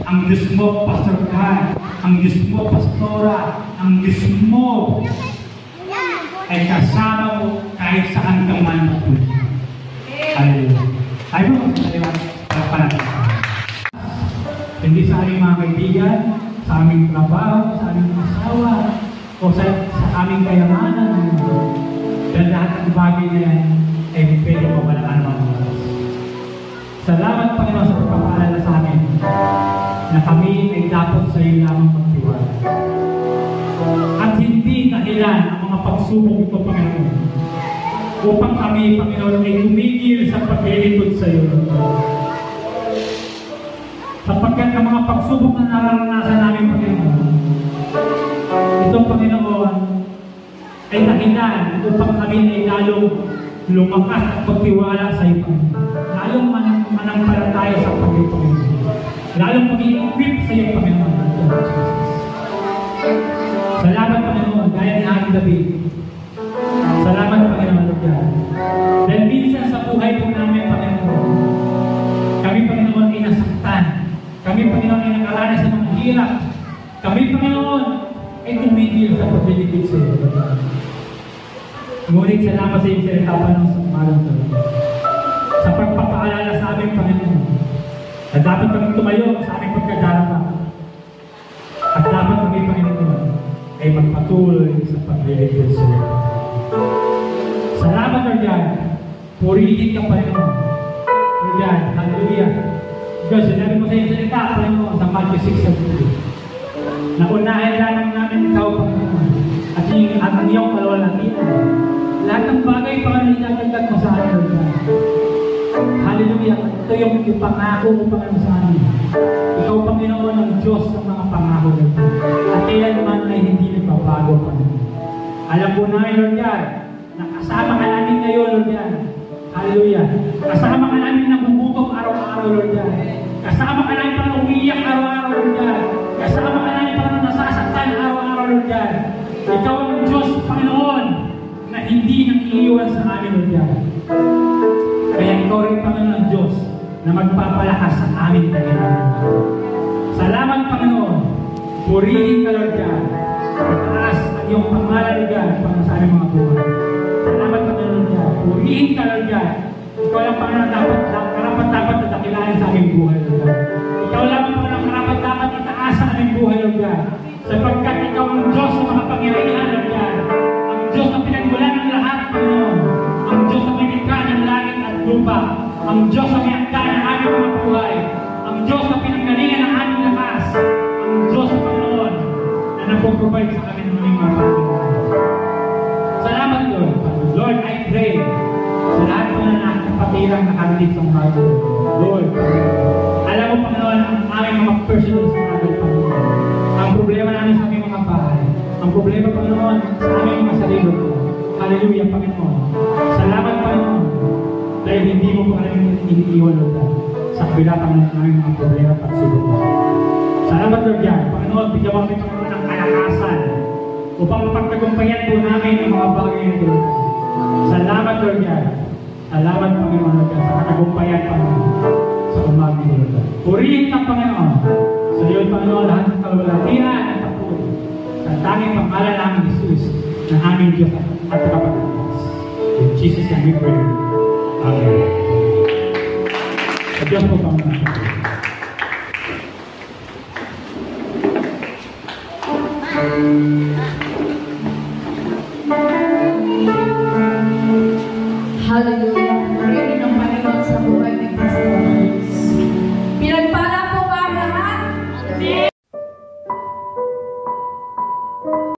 ang Diyos mo, Pastor Khan, ang Diyos mo, Pastora, ang Diyos mo ay kasama mo kahit saan ka man magpunta. Hallelujah. Tayo mo, para hindi sa aming mga kaibigan, sa aming trabaho, sa aming asawa, o sa aming kayamanan. Dahil lahat ng bagay na yan ay pwede mo walang mga oras. Salamat, Panginoon, sa pagpapaalala sa amin na kami ay dapat sa iyo lamang magtiwala. At hindi dahilan ang mga pagsubok ito, Panginoon, upang kami, Panginoon, ay tumigil sa paglilingkod sa iyo. Sapagkat ang mga pagsubok na nararanasan namin, Panginoon, ito, Panginoon, ay dahilan upang kami ay lalong lumakas at pagtiwala sa iyo, Panginoon. Lalong manampalataya sa Panginoon. Lalong mag-i-equip sa iyo, Panginoon. Salamat, Panginoon, gaya ni Haring David. Salamat, Panginoon, dahil minsan sa buhay po namin, Panginoon, kami, Panginoon, ay nasaktan. Kami, Panginoon, ay nakaranas sa mga hirap. Kami, Panginoon, ay tumigil sa paglilingkod sa iyo. Ngunit salamat sa iyong salita pa ng samalang ito. Sa pagpapaalala sa aming Panginoon, na dapat kami tumayo sa aming pagkadarama. At dapat kami, Panginoon, ay magpatuloy sa paglilingkod sa iyo. Salamat, Lord God. Purihin ka, Panginoon. Lord God, hallelujah. Diyos, sinabi mo sa iyong salita, Panginoon, sa Matthew 6:7. Naunahin lamang namin ikaw, Panginoon, at ang iyong kalwalhatian. Lahat ng bagay, Panginoon, idadagdag mo sa amin, Lord God. Hallelujah. Ito yung ipangako mo, Panginoon, sa amin. Ikaw, Panginoon, ang Diyos ng mga pangako, Lord God. At kaya naman ay hindi nagbabago, Panginoon. Alam po namin, Lord God, na kasama ka namin ngayon, Lord God. Hallelujah. Kasama ka namin nagugutom araw-araw, Lord God. Kasama ka namin para umiyak araw-araw, Lord God. Kasama ka namin para nasasaktan araw-araw, Lord God. Ikaw ang Diyos, Panginoon, na hindi nang iiwan sa amin, Lord God. Kaya ikaw rin, Panginoon, ang Diyos na magpapalakas sa amin, Panginoon. Salamat, Panginoon. Purihin ka, Lord God. Mataas ang iyong pangalan, Lord God, para sa aming mga buhay. Salamat, Panginoon, Lord God. Purihin ka, Lord God. Ikaw lang, Panginoon, karapat-dapat na dakilain sa aming buhay, Lord God. Ikaw lang, Panginoon, karapat-dapat itaas sa aming buhay, Lord God. Sapagkat ikaw ang Diyos na makapangyarihan, Lord God. Ang Diyos na pinagmulan ng lahat, Panginoon. Ang Diyos na pinikha ng langit at lupa. Ang Diyos na pinagka ng aming mga buhay. Ang Diyos na pinanggalingan ng aming lakas. Ang Diyos na, Panginoon, na nagpo-provide sa amin ng aming mga pagkakas. Salamat, Lord. Lord, I pray sa lahat po na nakapatirang nakarinig sa mga ito. Lord, alam mo, Panginoon, ang aming mga personal struggle, Panginoon. Ang problema namin sa aming mga bahay. Ang problema, Panginoon, sa aming mga sarili ko. Hallelujah, Panginoon. Salamat, Panginoon. Dahil hindi mo pa kami iniiwan, Lord God, sa kabila pa ng aming mga problema at pagsubok. Salamat, Lord God. Panginoon, bigyan mo kami, Panginoon, ng kalakasan upang mapagtagumpayan po namin ang mga bagay na ito. Salamat, Lord God. Salamat, Panginoon, Lord God, sa katagumpayan, Panginoon, sa umaga, Lord God. Purihin ka, Panginoon. Sa iyo, Panginoon, lahat ng kalwalhatian at papuri. Sa tanging pangalan namin, Jesus, na aming Diyos at kapatid. In Jesus' name we pray. Amen. Sa Diyos po, Panginoon.